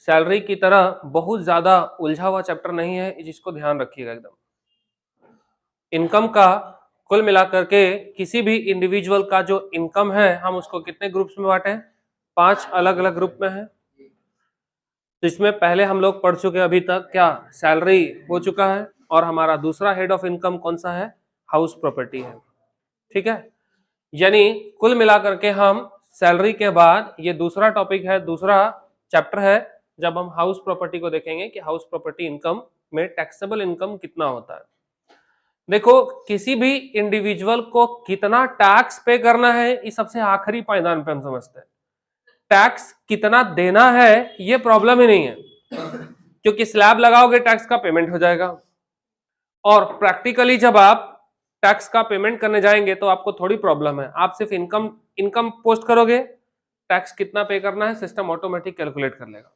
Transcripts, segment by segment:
Salary की तरह बहुत ज्यादा उलझा हुआ चैप्टर नहीं है, जिसको ध्यान रखिएगा एकदम। इनकम का कुल मिलाकर के किसी भी इंडिविजुअल का जो इनकम है हम उसको कितने ग्रुप्स में बांटे हैं? 5 अलग अलग ग्रुप में है। तो इसमें पहले हम लोग पढ़ चुके अभी तक क्या, सैलरी हो चुका है, और हमारा दूसरा हेड ऑफ इनकम कौन सा है? हाउस प्रॉपर्टी है। ठीक है, यानी कुल मिलाकर के हम सैलरी के बाद ये दूसरा टॉपिक है, दूसरा चैप्टर है, जब हम हाउस प्रॉपर्टी को देखेंगे कि हाउस प्रॉपर्टी इनकम में टैक्सेबल इनकम कितना होता है। देखो, किसी भी इंडिविजुअल को कितना टैक्स पे करना है ये सबसे आखिरी पायदान पे हम समझते हैं। टैक्स कितना देना है ये प्रॉब्लम ही नहीं है, क्योंकि स्लैब लगाओगे टैक्स का पेमेंट हो जाएगा, और प्रैक्टिकली जब आप टैक्स का पेमेंट करने जाएंगे तो आपको थोड़ी प्रॉब्लम है। आप सिर्फ इनकम पोस्ट करोगे, टैक्स कितना पे करना है सिस्टम ऑटोमेटिक कैलकुलेट कर लेगा।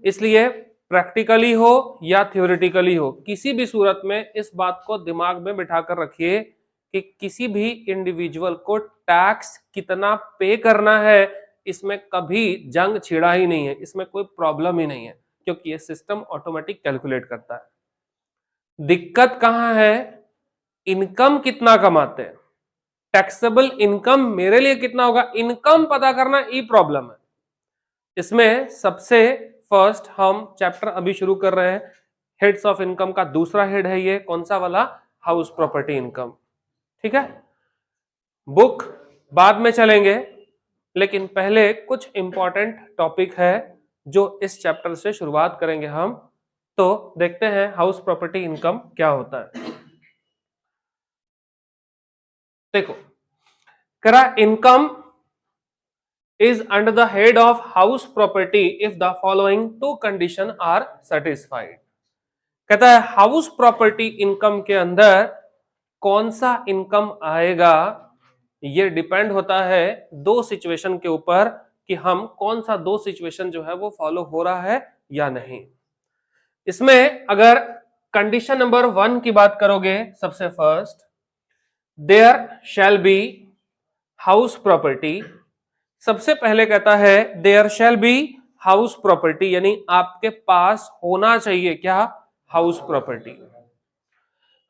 इसलिए प्रैक्टिकली हो या थ्योरेटिकली हो, किसी भी सूरत में इस बात को दिमाग में बिठा कर रखिए कि किसी भी इंडिविजुअल को टैक्स कितना पे करना है इसमें कभी जंग छिड़ा ही नहीं है, इसमें कोई प्रॉब्लम ही नहीं है, क्योंकि ये सिस्टम ऑटोमेटिक कैलकुलेट करता है। दिक्कत कहां है? इनकम कितना कमाते हैं, टैक्सेबल इनकम मेरे लिए कितना होगा, इनकम पता करना ई प्रॉब्लम है। इसमें सबसे फर्स्ट हम चैप्टर अभी शुरू कर रहे हैं, हेड्स ऑफ इनकम का दूसरा हेड है ये, कौन सा वाला? House property income. ठीक है, बुक बाद में चलेंगे, लेकिन पहले कुछ इंपॉर्टेंट टॉपिक है जो इस चैप्टर से शुरुआत करेंगे हम। तो देखते हैं हाउस प्रॉपर्टी इनकम क्या होता है। देखो, करा income is under the head of house property if the following two condition are satisfied। कहता है हाउस प्रॉपर्टी इनकम के अंदर कौन सा इनकम आएगा, ये डिपेंड होता है दो सिचुएशन के ऊपर कि हम कौन सा दो सिचुएशन जो है वो फॉलो हो रहा है या नहीं। इसमें अगर कंडीशन नंबर 1 की बात करोगे, सबसे first, there shall be house property. सबसे पहले कहता है there shall be house property, यानी आपके पास होना चाहिए क्या? House property.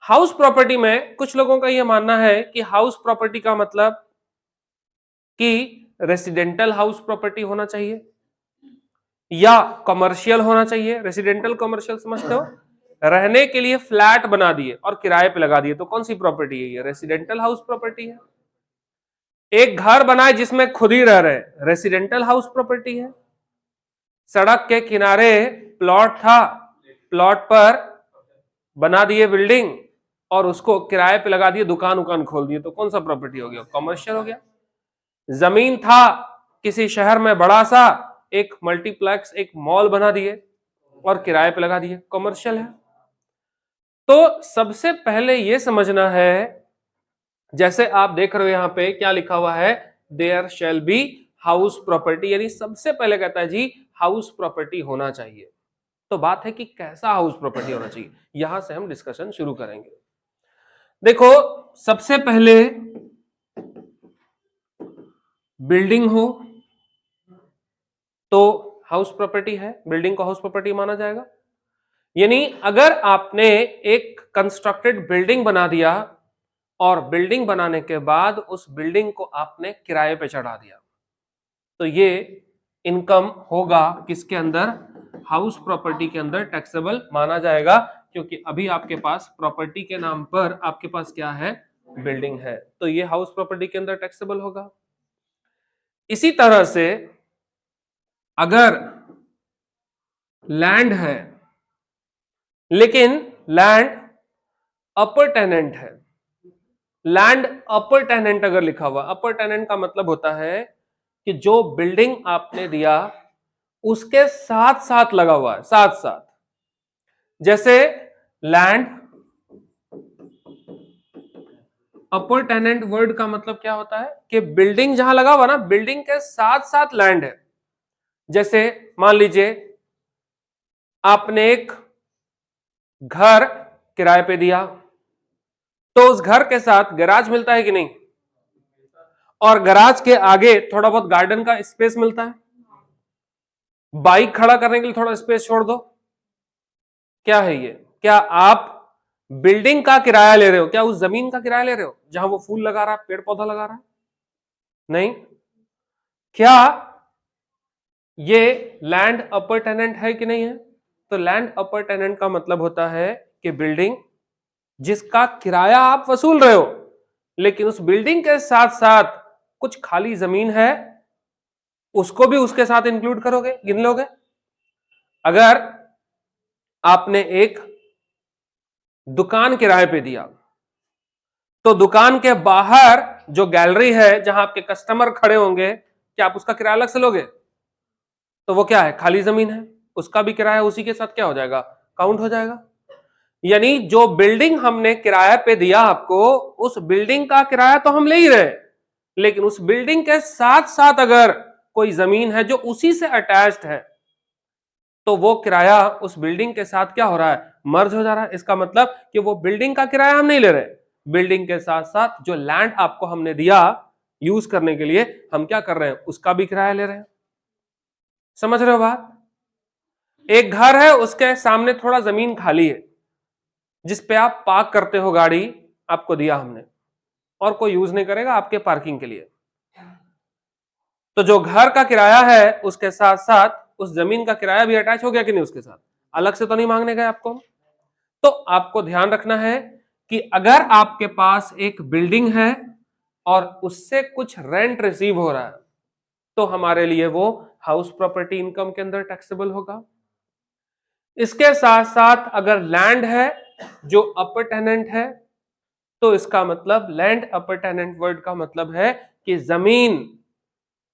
हाउस प्रॉपर्टी में कुछ लोगों का यह मानना है कि हाउस प्रॉपर्टी का मतलब कि रेसिडेंटल हाउस प्रॉपर्टी होना चाहिए या कमर्शियल होना चाहिए। रेसिडेंटल कमर्शियल समझते हो? रहने के लिए फ्लैट बना दिए और किराए पे लगा दिए, तो कौन सी प्रॉपर्टी है ये? रेसिडेंटल हाउस प्रॉपर्टी है। एक घर बनाए जिसमें खुद ही रह रहे, रेसिडेंटल हाउस प्रॉपर्टी है। सड़क के किनारे प्लॉट था, प्लॉट पर बना दिए बिल्डिंग और उसको किराए पे लगा दिए, दुकान उकान खोल दिए, तो कौन सा प्रॉपर्टी हो गया? कमर्शियल हो गया। जमीन था किसी शहर में बड़ा सा, एक मल्टीप्लेक्स, एक मॉल बना दिए और किराए पे लगा दिए, कमर्शियल है। तो सबसे पहले यह समझना है, जैसे आप देख रहे हो यहां पे क्या लिखा हुआ है, there shall be house property, यानी सबसे पहले कहता है जी हाउस प्रॉपर्टी होना चाहिए। तो बात है कि कैसा हाउस प्रॉपर्टी होना चाहिए, यहां से हम डिस्कशन शुरू करेंगे। देखो, सबसे पहले बिल्डिंग हो तो हाउस प्रॉपर्टी है, बिल्डिंग को हाउस प्रॉपर्टी माना जाएगा। यानी अगर आपने एक कंस्ट्रक्टेड बिल्डिंग बना दिया और बिल्डिंग बनाने के बाद उस बिल्डिंग को आपने किराए पे चढ़ा दिया, तो ये इनकम होगा किसके अंदर? हाउस प्रॉपर्टी के अंदर टैक्सेबल माना जाएगा, क्योंकि अभी आपके पास प्रॉपर्टी के नाम पर आपके पास क्या है? बिल्डिंग है, तो ये हाउस प्रॉपर्टी के अंदर टैक्सेबल होगा। इसी तरह से अगर लैंड है, लेकिन लैंड अपर टेनेंट है, लैंड अपर टेनेंट अगर लिखा हुआ, अपर टेनेंट का मतलब होता है कि जो बिल्डिंग आपने दिया उसके साथ साथ लगा हुआ है, साथ साथ। जैसे लैंड अपर टेनेंट वर्ड का मतलब क्या होता है कि बिल्डिंग जहां लगा हुआ ना, बिल्डिंग के साथ साथ लैंड है। जैसे मान लीजिए आपने एक घर किराए पे दिया, तो उस घर के साथ गैराज मिलता है कि नहीं, और गैराज के आगे थोड़ा बहुत गार्डन का स्पेस मिलता है। बाइक खड़ा करने के लिए थोड़ा स्पेस छोड़ दो। क्या है ये? क्या आप बिल्डिंग का किराया ले रहे हो? क्या उस जमीन का किराया ले रहे हो जहां वो फूल लगा रहा है, पेड़ पौधा लगा रहा है? नहीं। क्या ये लैंड अपर टेनेंट है कि नहीं है? तो लैंड अपर टेनेंट का मतलब होता है कि बिल्डिंग जिसका किराया आप वसूल रहे हो, लेकिन उस बिल्डिंग के साथ साथ कुछ खाली जमीन है, उसको भी उसके साथ इंक्लूड करोगे, गिन लोगे। अगर आपने एक दुकान किराए पे दिया, तो दुकान के बाहर जो गैलरी है जहां आपके कस्टमर खड़े होंगे, क्या आप उसका किराया अलग से लोगे? तो वो क्या है? खाली जमीन है, उसका भी किराया उसी के साथ क्या हो जाएगा? काउंट हो जाएगा। यानी जो बिल्डिंग हमने किराए पे दिया आपको, उस बिल्डिंग का किराया तो हम ले ही रहे, लेकिन उस बिल्डिंग के साथ साथ अगर कोई जमीन है जो उसी से अटैच्ड है, तो वो किराया उस बिल्डिंग के साथ क्या हो रहा है? मर्ज हो जा रहा है। इसका मतलब कि वो बिल्डिंग का किराया हम नहीं ले रहे, बिल्डिंग के साथ साथ जो लैंड आपको हमने दिया यूज करने के लिए, हम क्या कर रहे हैं? उसका भी किराया ले रहे हैं। समझ रहे हो बात? एक घर है, उसके सामने थोड़ा जमीन खाली है जिसपे आप पार्क करते हो गाड़ी, आपको दिया हमने, और कोई यूज नहीं करेगा आपके पार्किंग के लिए। तो जो घर का किराया है उसके साथ साथ उस जमीन का किराया भी अटैच हो गया कि नहीं? उसके साथ अलग से तो नहीं मांगने गए आपको। तो आपको ध्यान रखना है कि अगर आपके पास एक बिल्डिंग है और उससे कुछ रेंट रिसीव हो रहा है, तो हमारे लिए वो हाउस प्रॉपर्टी इनकम के अंदर टैक्सेबल होगा। इसके साथ साथ अगर लैंड है जो अपर टेनेंट है, तो इसका मतलब लैंड अपर टेनेंट वर्ड का मतलब है कि जमीन,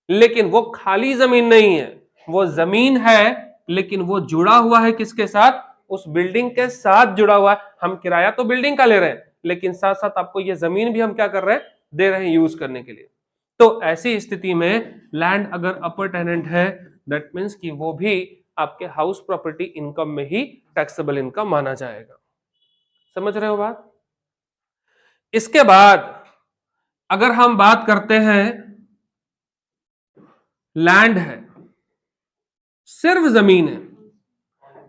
लेकिन वो खाली जमीन नहीं है, वो जमीन है लेकिन वो जुड़ा हुआ है किसके साथ? उस बिल्डिंग के साथ जुड़ा हुआ है। हम किराया तो बिल्डिंग का ले रहे हैं, लेकिन साथ साथ आपको ये जमीन भी हम क्या कर रहे हैं? दे रहे हैं यूज करने के लिए। तो ऐसी स्थिति में लैंड अगर अपर टेनेंट है, दैट मीन्स कि वो भी आपके हाउस प्रॉपर्टी इनकम में ही टैक्सेबल इनकम माना जाएगा। समझ रहे हो बात? इसके बाद अगर हम बात करते हैं, लैंड है, सिर्फ जमीन है,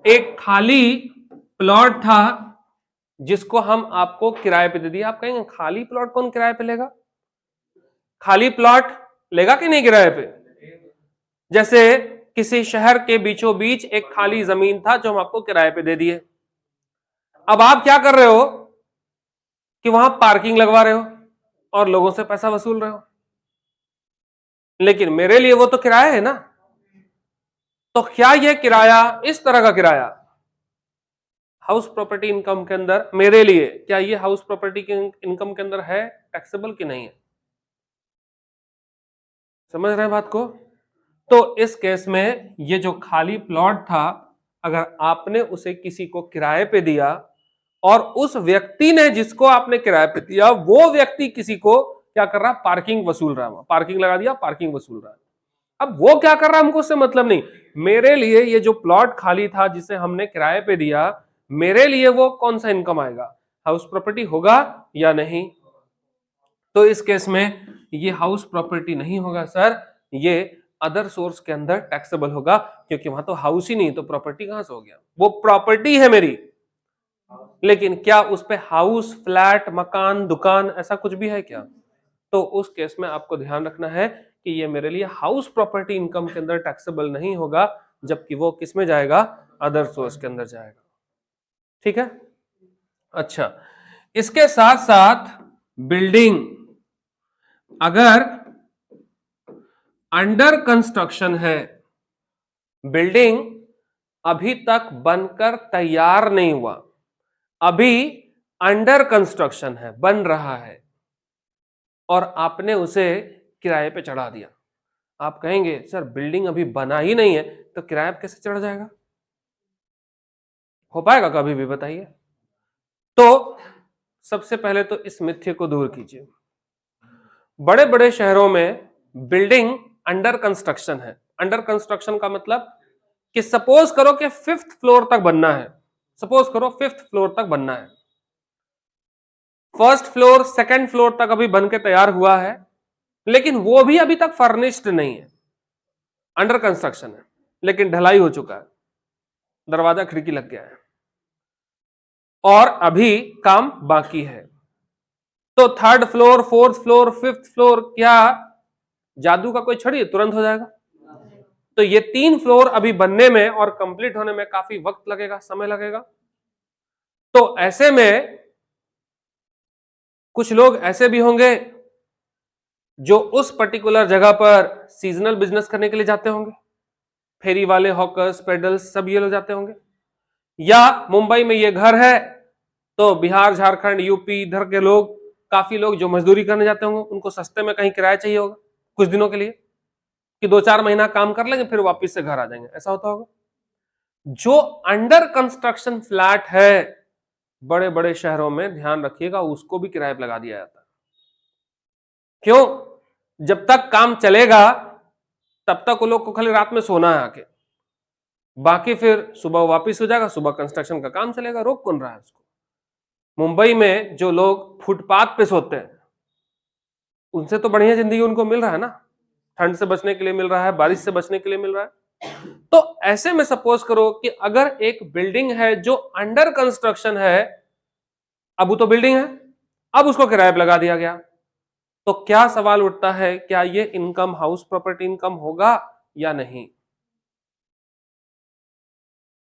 एक खाली प्लॉट था जिसको हम आपको किराए पे दे दिया। आप कहेंगे खाली प्लॉट कौन किराए पे लेगा? खाली प्लॉट लेगा कि नहीं किराए पे? जैसे किसी शहर के बीचों बीच एक खाली जमीन था जो हम आपको किराए पे दे दिए। अब आप क्या कर रहे हो कि वहां पार्किंग लगवा रहे हो और लोगों से पैसा वसूल रहे हो, लेकिन मेरे लिए वो तो किराया है ना। तो क्या यह किराया, इस तरह का किराया हाउस प्रॉपर्टी इनकम के अंदर मेरे लिए, क्या ये हाउस प्रॉपर्टी के इनकम के अंदर है टैक्सेबल कि नहीं है? समझ रहे हैं बात को? तो इस केस में ये जो खाली प्लॉट था, अगर आपने उसे किसी को किराए पे दिया और उस व्यक्ति ने जिसको आपने किराए पे दिया, वो व्यक्ति किसी को क्या कर रहा है? पार्किंग वसूल रहा है, पार्किंग लगा दिया, पार्किंग वसूल रहा है। अब वो क्या कर रहा है हमको उससे मतलब नहीं। मेरे लिए ये जो प्लॉट खाली था जिसे हमने किराए पे दिया, मेरे लिए वो कौन सा इनकम आएगा? हाउस प्रॉपर्टी होगा या नहीं? तो इस केस में ये हाउस प्रॉपर्टी नहीं होगा सर, ये अदर सोर्स के अंदर टैक्सेबल होगा, क्योंकि वहां तो हाउस ही नहीं, तो प्रॉपर्टी कहां से हो गया? वो प्रॉपर्टी है मेरी, लेकिन क्या उस पे हाउस, फ्लैट, मकान, दुकान ऐसा कुछ भी है क्या? तो उस केस में आपको ध्यान रखना है कि ये मेरे लिए हाउस प्रॉपर्टी इनकम के अंदर टैक्सेबल नहीं होगा, जबकि वो किस में जाएगा? अदर सोर्स के अंदर जाएगा। ठीक है? अच्छा, इसके साथ साथ बिल्डिंग अगर अंडर कंस्ट्रक्शन है, बिल्डिंग अभी तक बनकर तैयार नहीं हुआ, अभी अंडर कंस्ट्रक्शन है, बन रहा है, और आपने उसे किराए पे चढ़ा दिया। आप कहेंगे सर बिल्डिंग अभी बना ही नहीं है तो किराया कैसे चढ़ जाएगा? हो पाएगा कभी भी? बताइए। तो सबसे पहले तो इस मिथ्य को दूर कीजिए। बड़े बड़े शहरों में बिल्डिंग अंडर कंस्ट्रक्शन है। अंडर कंस्ट्रक्शन का मतलब कि सपोज करो कि 5th फ्लोर तक बनना है, सपोज करो 5th फ्लोर तक बनना है, 1st फ्लोर 2nd फ्लोर तक अभी बन के तैयार हुआ है, लेकिन वो भी अभी तक फर्निश्ड नहीं है, अंडर कंस्ट्रक्शन है। लेकिन ढलाई हो चुका है, दरवाजा खिड़की लग गया है और अभी काम बाकी है। तो third floor, fourth floor, fifth floor, क्या जादू का कोई छड़ी तुरंत हो जाएगा? तो ये 3 फ्लोर अभी बनने में और कंप्लीट होने में काफी वक्त लगेगा, समय लगेगा। तो ऐसे में कुछ लोग ऐसे भी होंगे जो उस पर्टिकुलर जगह पर सीजनल बिजनेस करने के लिए जाते होंगे, फेरी वाले, हॉकर्स, पेडल्स, सब ये लोग जाते होंगे। या मुंबई में ये घर है तो बिहार, झारखंड, यूपी इधर के लोग, काफी लोग जो मजदूरी करने जाते होंगे, उनको सस्ते में कहीं किराया चाहिए होगा कुछ दिनों के लिए, कि 2-4 महीना काम कर लेंगे फिर वापस से घर आ जाएंगे, ऐसा होता होगा। जो अंडर कंस्ट्रक्शन फ्लैट है बड़े बड़े शहरों में, ध्यान रखिएगा, उसको भी किराए पर लगा दिया जाता है। क्यों? जब तक काम चलेगा तब तक वो लोग को खाली रात में सोना है आके, बाकी फिर सुबह वापस हो जाएगा, सुबह कंस्ट्रक्शन का काम चलेगा, रोक कौन रहा है उसको? मुंबई में जो लोग फुटपाथ पे सोते हैं उनसे तो बढ़िया जिंदगी उनको मिल रहा है ना, ठंड से बचने के लिए मिल रहा है, बारिश से बचने के लिए मिल रहा है। तो ऐसे में सपोज करो कि अगर एक बिल्डिंग है जो अंडर कंस्ट्रक्शन है, अब वो तो बिल्डिंग है, अब उसको किराए पर लगा दिया गया, तो क्या सवाल उठता है, क्या ये इनकम हाउस प्रॉपर्टी इनकम होगा या नहीं?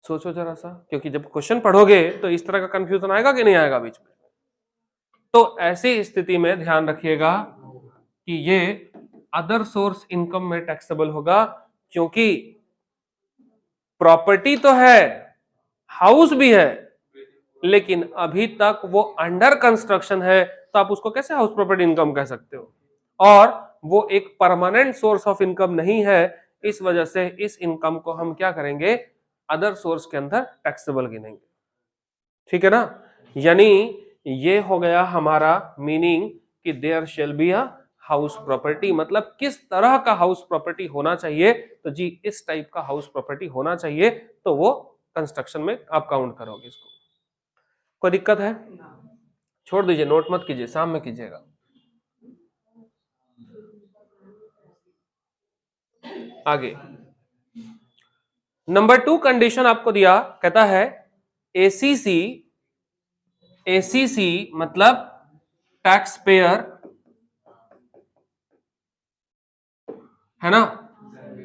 सोचो जरा सा, क्योंकि जब क्वेश्चन पढ़ोगे तो इस तरह का कंफ्यूजन आएगा कि नहीं आएगा बीच में। तो ऐसी स्थिति में ध्यान रखिएगा कि ये अदर सोर्स इनकम में टैक्सेबल होगा, क्योंकि प्रॉपर्टी तो है, हाउस भी है, लेकिन अभी तक वो अंडर कंस्ट्रक्शन है, तो आप उसको कैसे हाउस प्रॉपर्टी इनकम कह सकते हो? और वो एक परमानेंट सोर्स ऑफ इनकम नहीं है, इस वजह से इस इनकम को हम क्या करेंगे, अदर सोर्स के अंदर टैक्सेबल गिनेंगे। ठीक है ना? यानी ये हो गया हमारा मीनिंग कि there shall be a house property, मतलब किस तरह का हाउस प्रॉपर्टी होना चाहिए, तो जी इस टाइप का हाउस प्रॉपर्टी होना चाहिए, तो वो कंस्ट्रक्शन में आप काउंट करोगे इसको। कोई दिक्कत है? छोड़ दीजिए, नोट मत कीजिए, शाम में कीजिएगा। आगे नंबर 2 कंडीशन आपको दिया, कहता है एसीसी, एसीसी मतलब टैक्स पेयर है ना,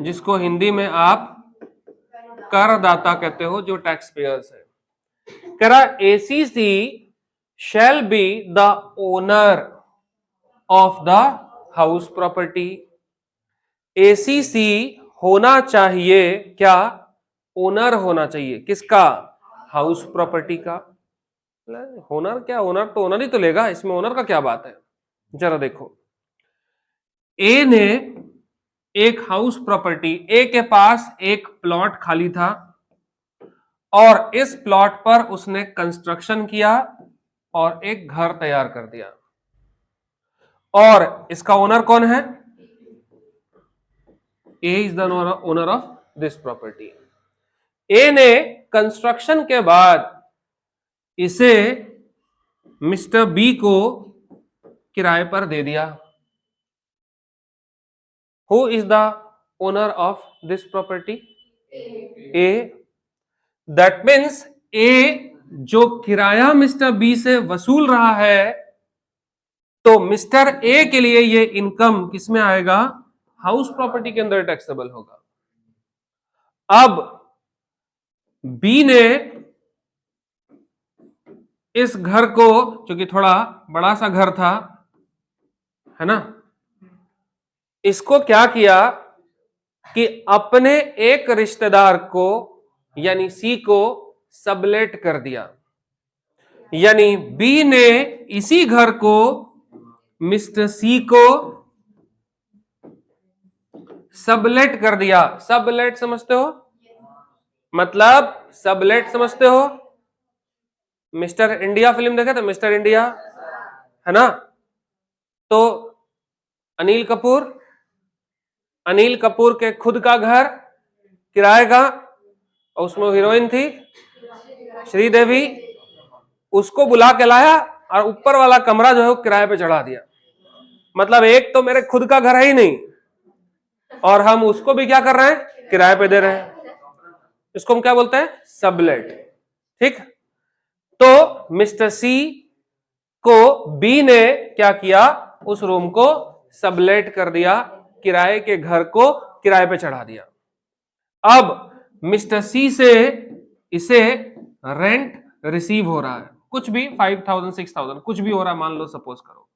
जिसको हिंदी में आप करदाता कहते हो, जो टैक्स पेयर्स है। कह रहा ACC shall be the owner of the house property. ACC होना चाहिए क्या? ओनर होना चाहिए, किसका? हाउस प्रॉपर्टी का। ओनर क्या, ओनर तो ओनर ही तो लेगा, इसमें ओनर का क्या बात है? जरा देखो, ए ने एक हाउस प्रॉपर्टी, ए के पास एक प्लॉट खाली था और इस प्लॉट पर उसने कंस्ट्रक्शन किया और एक घर तैयार कर दिया, और इसका ओनर कौन है? A is the owner of this property. A ने कंस्ट्रक्शन के बाद इसे मिस्टर बी को किराए पर दे दिया। Who is the owner of this property? A. That means A जो किराया मिस्टर बी से वसूल रहा है, तो मिस्टर ए के लिए ये इनकम किसमें आएगा? हाउस प्रॉपर्टी के अंदर टैक्सेबल होगा। अब बी ने इस घर को, क्योंकि थोड़ा बड़ा सा घर था, है ना, इसको क्या किया कि अपने एक रिश्तेदार को यानी सी को सबलेट कर दिया। यानी बी ने इसी घर को मिस्टर सी को सबलेट कर दिया। सबलेट समझते हो? मतलब सबलेट समझते हो? मिस्टर इंडिया फिल्म देखे थे, मिस्टर इंडिया, है ना? तो अनिल कपूर के खुद का घर किराए का, और उसमें हीरोइन थी श्रीदेवी, उसको बुला के लाया और ऊपर वाला कमरा जो है वो किराए पे चढ़ा दिया। मतलब एक तो मेरे खुद का घर है ही नहीं, और हम उसको भी क्या कर रहे हैं, किराए पे दे रहे हैं। इसको हम क्या बोलते हैं, सबलेट। ठीक, तो मिस्टर सी को बी ने क्या किया, उस रूम को सबलेट कर दिया, किराए के घर को किराए पे चढ़ा दिया। अब मिस्टर सी से इसे रेंट रिसीव हो रहा है, कुछ भी 5,000 6,000 कुछ भी हो रहा है, मान लो सपोज करो।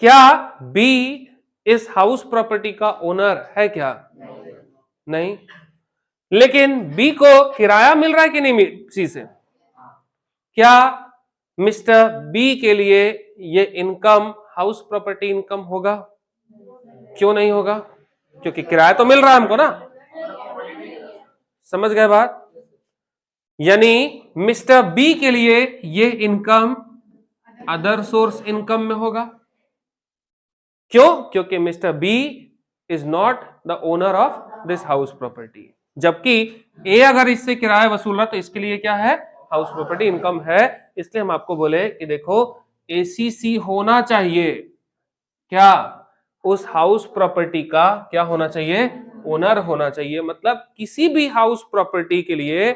क्या बी इस हाउस प्रॉपर्टी का ओनर है क्या? नहीं। लेकिन बी को किराया मिल रहा है कि नहीं सी से? क्या मिस्टर बी के लिए ये इनकम हाउस प्रॉपर्टी इनकम होगा? क्यों नहीं होगा? क्योंकि किराया तो मिल रहा है हमको ना। समझ गए बात? यानी मिस्टर बी के लिए ये इनकम अदर सोर्स इनकम में होगा। क्यों? क्योंकि mister B is not the owner of this house property, जबकि ए अगर इससे किराया वसूल रहा तो इसके लिए क्या है, हाउस प्रॉपर्टी इनकम है। इसलिए हम आपको बोले कि देखो एसीसी होना चाहिए, क्या उस हाउस प्रॉपर्टी का क्या होना चाहिए, ओनर होना चाहिए। मतलब किसी भी हाउस प्रॉपर्टी के लिए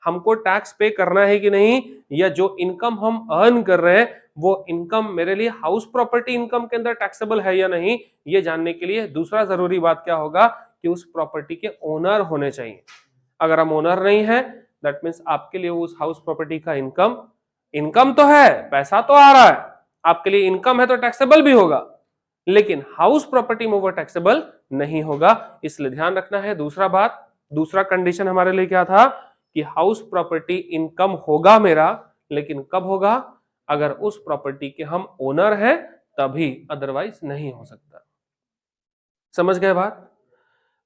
हमको टैक्स पे करना है कि नहीं, या जो इनकम हम अर्न कर रहे हैं वो इनकम मेरे लिए हाउस प्रॉपर्टी इनकम के अंदर टैक्सेबल है या नहीं, ये जानने के लिए दूसरा जरूरी बात क्या होगा कि उस प्रॉपर्टी के ओनर होने चाहिए। अगर हम ओनर नहीं है, दैट मीन्स आपके लिए उस हाउस प्रॉपर्टी का इनकम तो है, पैसा तो आ रहा है, आपके लिए इनकम है तो टैक्सेबल भी होगा, लेकिन हाउस प्रॉपर्टी में वो टैक्सेबल नहीं होगा। इसलिए ध्यान रखना है। दूसरा बात, दूसरा कंडीशन हमारे लिए क्या था कि हाउस प्रॉपर्टी इनकम होगा मेरा, लेकिन कब होगा, अगर उस प्रॉपर्टी के हम ओनर हैं तभी, अदरवाइज नहीं हो सकता। समझ गए बात?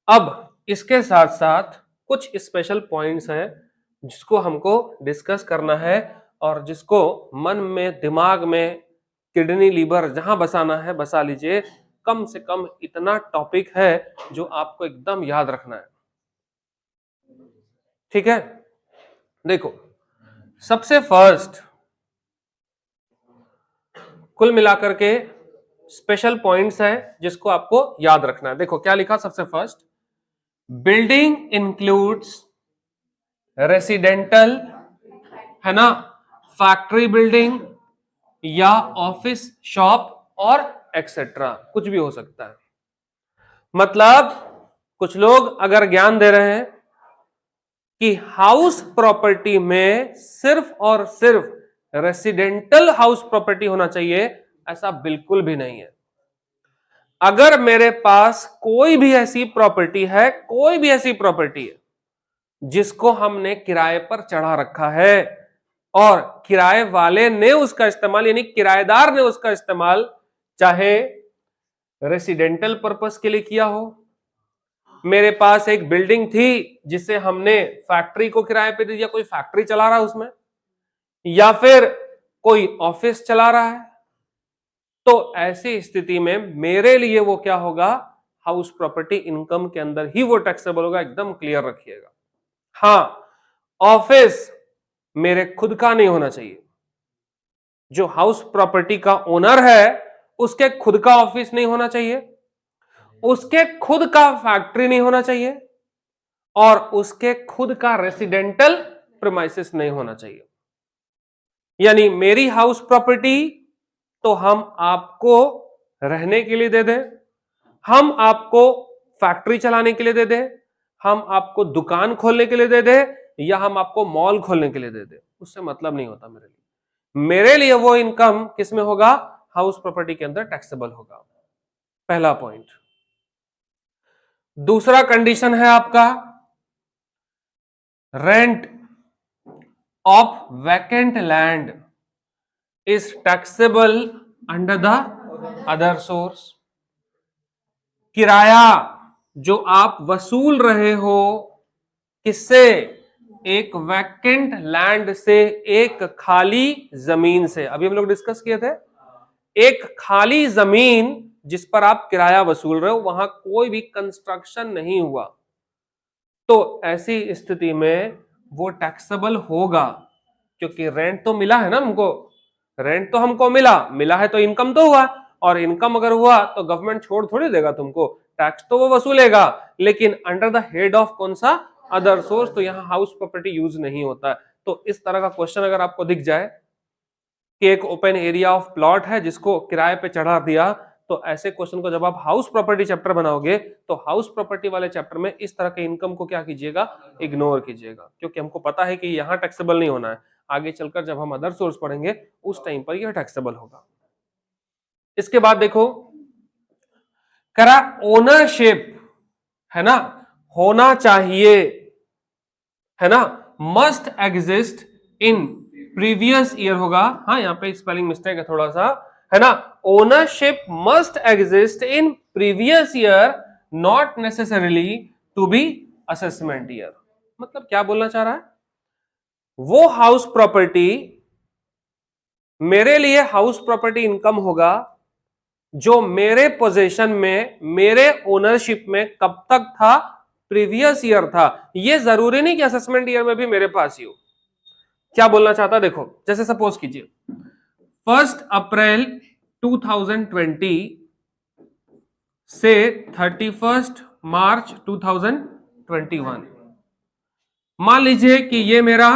अब इसके साथ साथ कुछ स्पेशल पॉइंट्स हैं जिसको हमको डिस्कस करना है, और जिसको मन में, दिमाग में, किडनी, लीवर जहां बसाना है बसा लीजिए। कम से कम इतना टॉपिक है जो आपको एकदम याद रखना है। ठीक है, देखो सबसे फर्स्ट कुल मिलाकर के स्पेशल पॉइंट्स है जिसको आपको याद रखना है। देखो क्या लिखा सबसे फर्स्ट, बिल्डिंग इंक्लूड्स रेसिडेंटल, है ना, फैक्ट्री बिल्डिंग या ऑफिस, शॉप और एक्सेट्रा, कुछ भी हो सकता है। मतलब कुछ लोग अगर ज्ञान दे रहे हैं कि हाउस प्रॉपर्टी में सिर्फ और सिर्फ रेसिडेंटल हाउस प्रॉपर्टी होना चाहिए, ऐसा बिल्कुल भी नहीं है। अगर मेरे पास कोई भी ऐसी प्रॉपर्टी है, कोई भी ऐसी प्रॉपर्टी है जिसको हमने किराए पर चढ़ा रखा है और किराए वाले ने उसका इस्तेमाल, यानी किराएदार ने उसका इस्तेमाल चाहे रेसिडेंटल पर्पस के लिए किया हो, मेरे पास एक बिल्डिंग थी जिसे हमने फैक्ट्री को किराए पे दे दिया, कोई फैक्ट्री चला रहा है उसमें, या फिर कोई ऑफिस चला रहा है, तो ऐसी स्थिति में मेरे लिए वो क्या होगा, हाउस प्रॉपर्टी इनकम के अंदर ही वो टैक्सेबल होगा। एकदम क्लियर रखिएगा। हाँ, ऑफिस मेरे खुद का नहीं होना चाहिए। जो हाउस प्रॉपर्टी का ओनर है उसके खुद का ऑफिस नहीं होना चाहिए, उसके खुद का फैक्ट्री नहीं होना चाहिए, और उसके खुद का रेसिडेंटल प्रीमाइसेस नहीं होना चाहिए। यानी मेरी हाउस प्रॉपर्टी तो हम आपको रहने के लिए दे दें, हम आपको फैक्ट्री चलाने के लिए दे दें, हम आपको दुकान खोलने के लिए दे दें, या हम आपको मॉल खोलने के लिए दे दें, उससे मतलब नहीं होता मेरे लिए। मेरे लिए वो इनकम किसमें होगा, हाउस प्रॉपर्टी के अंदर टैक्सेबल होगा। पहला पॉइंट। दूसरा कंडीशन है आपका, rent of vacant land is taxable under the other source. किराया जो आप वसूल रहे हो किससे, एक वैकेंट लैंड से, एक खाली जमीन से। अभी हम लोग डिस्कस किए थे, एक खाली जमीन जिस पर आप किराया वसूल रहे हो, वहां कोई भी कंस्ट्रक्शन नहीं हुआ, तो ऐसी स्थिति में वो टैक्सेबल होगा, क्योंकि रेंट तो मिला है ना हमको, रेंट तो हमको मिला है तो इनकम तो हुआ, और इनकम अगर हुआ तो गवर्नमेंट छोड़ थोड़ी देगा तुमको, टैक्स तो वो वसूलेगा, लेकिन अंडर द हेड ऑफ कौन सा, अदर सोर्स, तो यहाँ हाउस प्रॉपर्टी यूज नहीं होता है। तो इस तरह का क्वेश्चन अगर आपको दिख जाए कि एक ओपन एरिया ऑफ प्लॉट है जिसको किराए पे चढ़ा दिया, तो ऐसे क्वेश्चन को जब आप हाउस प्रॉपर्टी चैप्टर बनाओगे तो हाउस प्रॉपर्टी वाले चैप्टर में इस तरह के इनकम को क्या कीजिएगा, इग्नोर कीजिएगा, क्योंकि हमको पता है कि यहाँ टैक्सेबल नहीं होना है, आगे चलकर जब हम अदर सोर्स पढ़ेंगे उस टाइम पर यह टैक्सेबल होगा। इसके बाद देखो, करा ओनरशिप है ना, होना चाहिए है ना, must exist in previous year होगा, हाँ यहाँ पे स्पेलिंग मिस्टेक है थोड़ा सा, है ना, ownership must exist in previous year not necessarily to be assessment year. मतलब क्या बोलना चाह रहा है, वो हाउस प्रॉपर्टी मेरे लिए हाउस प्रॉपर्टी इनकम होगा जो मेरे पोजीशन में, मेरे ओनरशिप में कब तक था, प्रीवियस ईयर था। ये जरूरी नहीं कि असेसमेंट ईयर में भी मेरे पास ही हो। क्या बोलना चाहता देखो, जैसे सपोज कीजिए 1 अप्रैल 2020 से 31 मार्च 2021, मान लीजिए कि ये मेरा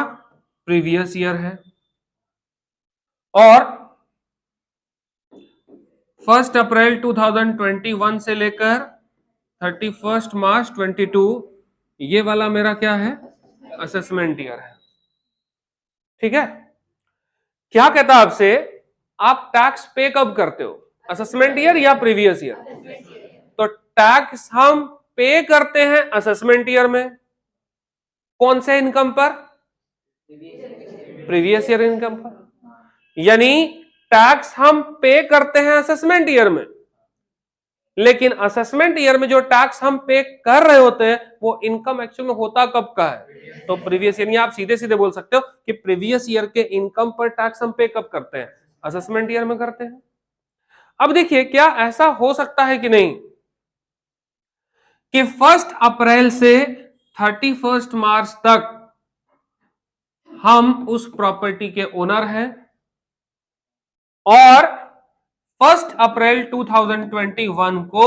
प्रीवियस ईयर है, और 1 अप्रैल 2021 से लेकर 31 मार्च 22 ये वाला मेरा क्या है, असेसमेंट ईयर है। ठीक है, क्या कहता आपसे, आप टैक्स पे कब करते हो, असेसमेंट ईयर या प्रीवियस ईयर? तो टैक्स हम पे करते हैं असेसमेंट ईयर में, कौन से इनकम पर, प्रीवियस ईयर इनकम पर। यानी टैक्स हम पे करते हैं असेसमेंट ईयर में, लेकिन असेसमेंट ईयर में जो टैक्स हम पे कर रहे होते हैं वो इनकम एक्चुअल में होता कब का है, तो प्रीवियस ईयर। आप सीधे सीधे बोल सकते हो कि प्रीवियस ईयर के इनकम पर टैक्स हम पे कब करते हैं, असेसमेंट ईयर में करते हैं। अब देखिए, क्या ऐसा हो सकता है कि नहीं कि 1 अप्रैल से 31 मार्च तक हम उस प्रॉपर्टी के ओनर हैं, और 1 अप्रैल 2021 को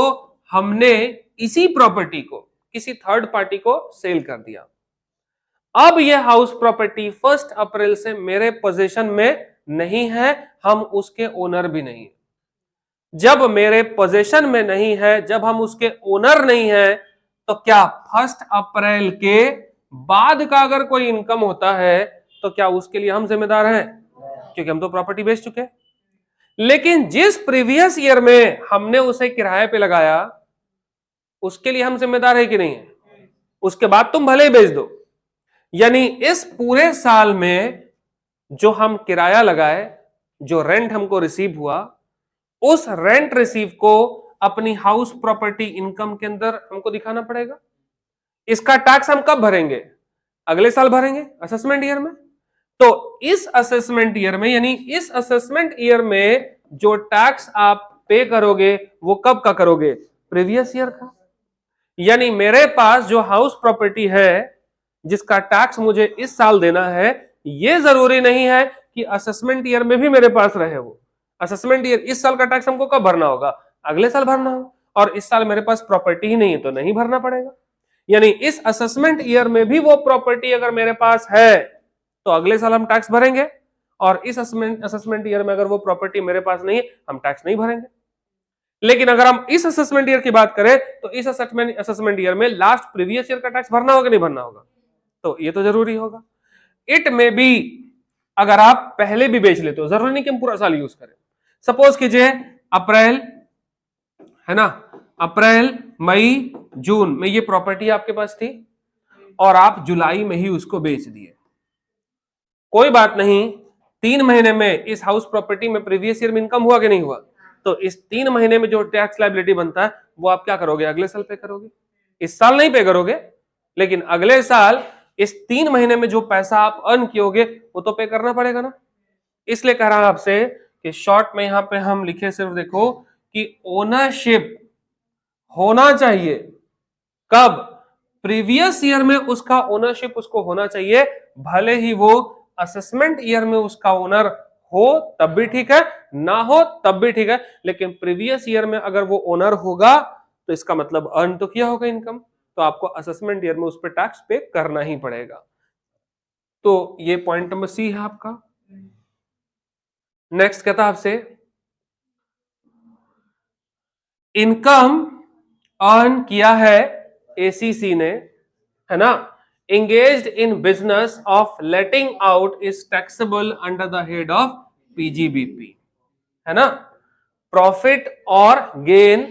हमने इसी प्रॉपर्टी को किसी थर्ड पार्टी को सेल कर दिया। अब यह हाउस प्रॉपर्टी 1 अप्रैल से मेरे पोजीशन में नहीं है, हम उसके ओनर भी नहीं। जब मेरे पोजीशन में नहीं है, जब हम उसके ओनर नहीं है, तो क्या 1 अप्रैल के बाद का अगर कोई इनकम होता है तो क्या उसके लिए हम जिम्मेदार हैं, क्योंकि हम तो प्रॉपर्टी बेच चुके हैं। लेकिन जिस प्रीवियस ईयर में हमने उसे किराए पे लगाया उसके लिए हम जिम्मेदार है कि नहीं है, उसके बाद तुम भले ही बेच दो। यानी इस पूरे साल में जो हम किराया लगाए, जो रेंट हमको रिसीव हुआ, उस रेंट रिसीव को अपनी हाउस प्रॉपर्टी इनकम के अंदर हमको दिखाना पड़ेगा। इसका टैक्स हम कब भरेंगे, अगले साल भरेंगे असेसमेंट ईयर में। तो इस असेसमेंट ईयर में, यानी इस असेसमेंट ईयर में जो टैक्स आप पे करोगे वो कब का करोगे, प्रीवियस ईयर का। यानी मेरे पास जो हाउस प्रॉपर्टी है जिसका टैक्स मुझे इस साल देना है, ये जरूरी नहीं है कि असेसमेंट ईयर में भी मेरे पास रहे वो। असेसमेंट ईयर, इस साल का टैक्स हमको कब भरना होगा, अगले साल भरना होगा, और इस साल मेरे पास प्रॉपर्टी ही नहीं है तो नहीं भरना पड़ेगा। यानी इस असेसमेंट ईयर में भी वो प्रॉपर्टी अगर मेरे पास है तो अगले साल हम टैक्स भरेंगे, और इस असेसमेंट ईयर में अगर वो प्रॉपर्टी मेरे पास नहीं है हम टैक्स नहीं भरेंगे। लेकिन अगर हम इस असेसमेंट ईयर की बात करें तो इस असेसमेंट ईयर में लास्ट प्रीवियस ईयर का टैक्स भरना होगा नहीं भरना होगा, तो ये तो जरूरी होगा। इट में भी अगर आप पहले भी बेच लेते हो, जरूरी नहीं कि हम पूरा साल यूज करें। सपोज कीजिए अप्रैल, है ना, अप्रैल मई जून में ये प्रॉपर्टी आपके पास थी और आप जुलाई में ही उसको बेच दिए, कोई बात नहीं, 3 महीने में इस हाउस प्रॉपर्टी में प्रीवियस ईयर में इनकम हुआ कि नहीं हुआ, तो इस 3 महीने में जो टैक्स लायबिलिटी बनता है वो आप क्या करोगे, अगले साल पे करोगे। इस साल नहीं पे करोगे, लेकिन अगले साल इस 3 महीने में जो पैसा आप अर्न कियोगे वो तो पे करना पड़ेगा ना। इसलिए कह रहा हूं आपसे कि शॉर्ट में यहां पे हम लिखे सिर्फ देखो कि ओनरशिप होना चाहिए कब, प्रीवियस ईयर में उसका ओनरशिप उसको होना चाहिए, भले ही वो असेसमेंट ईयर में उसका ओनर हो तब भी ठीक है, ना हो तब भी ठीक है, लेकिन प्रीवियस ईयर में अगर वो ओनर होगा तो इसका मतलब अर्न तो किया होगा इनकम, तो आपको असेसमेंट ईयर में उस पर टैक्स पे करना ही पड़ेगा। तो ये पॉइंट नंबर सी है आपका। नेक्स्ट कहता है आपसे इनकम अर्न किया है एसीसी ने, है ना, engaged in business of letting out is taxable under the head of PGBP, है ना। प्रॉफिट और gain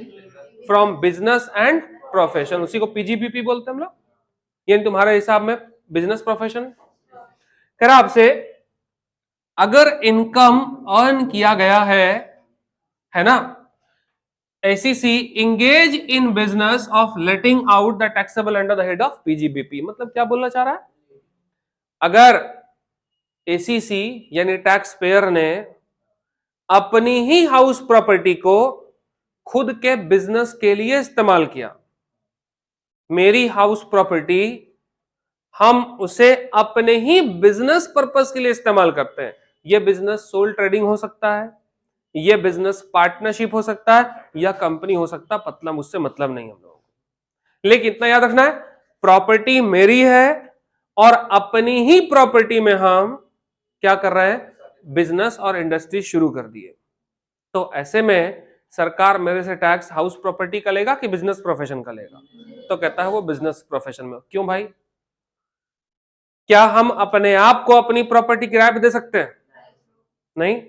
from business and profession, उसी को पीजीबीपी बोलते हैं हम लोग, यानी तुम्हारे हिसाब में बिजनेस प्रोफेशन। कह रहा आपसे अगर इनकम अर्न किया गया है ना, ACC engage in business of letting out the taxable under the head of PGBP, मतलब क्या बोलना चाह रहा है, अगर एसीसी यानी टैक्स पेयर ने अपनी ही हाउस प्रॉपर्टी को खुद के बिजनेस के लिए इस्तेमाल किया, मेरी हाउस प्रॉपर्टी हम उसे अपने ही बिजनेस पर्पस के लिए इस्तेमाल करते हैं, यह बिजनेस सोल ट्रेडिंग हो सकता है, यह बिजनेस पार्टनरशिप हो सकता है, या कंपनी हो सकता है, पतला मुझसे मतलब नहीं हम लोगों को, लेकिन इतना याद रखना है प्रॉपर्टी मेरी है और अपनी ही प्रॉपर्टी में हम क्या कर रहे हैं, बिजनेस और इंडस्ट्री शुरू कर दिए। तो ऐसे में सरकार मेरे से टैक्स हाउस प्रॉपर्टी का लेगा कि बिजनेस प्रोफेशन का लेगा, तो कहता है वो बिजनेस प्रोफेशन में। क्यों भाई, क्या हम अपने आप को अपनी प्रॉपर्टी किराए पे दे सकते हैं? नहीं,